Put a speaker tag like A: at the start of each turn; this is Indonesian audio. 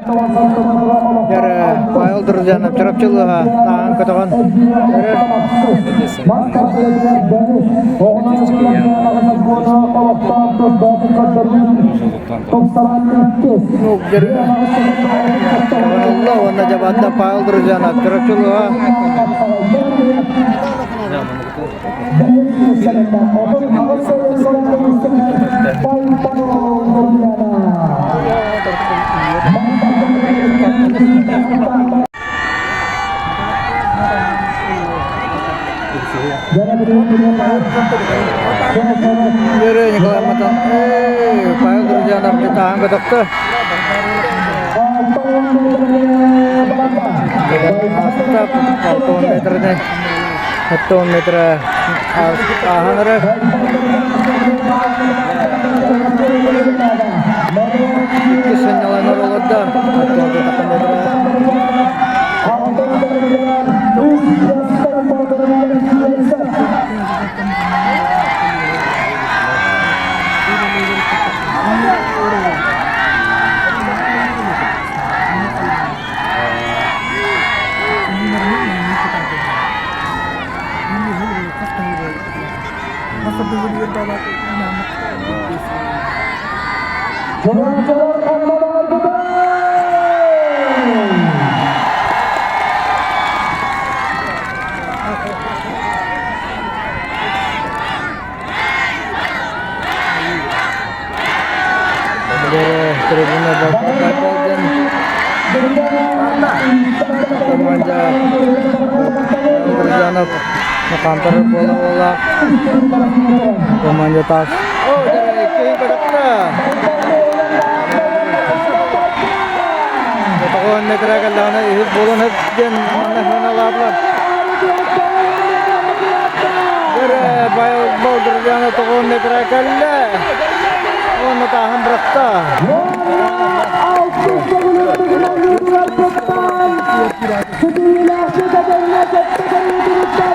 A: Yere fayol durjanıp çırap çılığa tağın kötüğün. Yere Allah onda jabatda fayol durjanıp çırap çılığa. Yere nyekelamatan. Fayol durjanıp ditahan ke dokter. Stop 1 meter nih. 1 meter tahan rek. Kesenyalan orolada 1 meter. Tribuna Bapak dan Pemanja Berjanab Kantor bola-bola Pemanja tas. Oh dari King Kedokta Tokon metra kalana ihut bolon hep jen mana laplar. Dari bayo bau Berjanab tokon metra kalla. Oh tahan berakta.
B: Setelah kita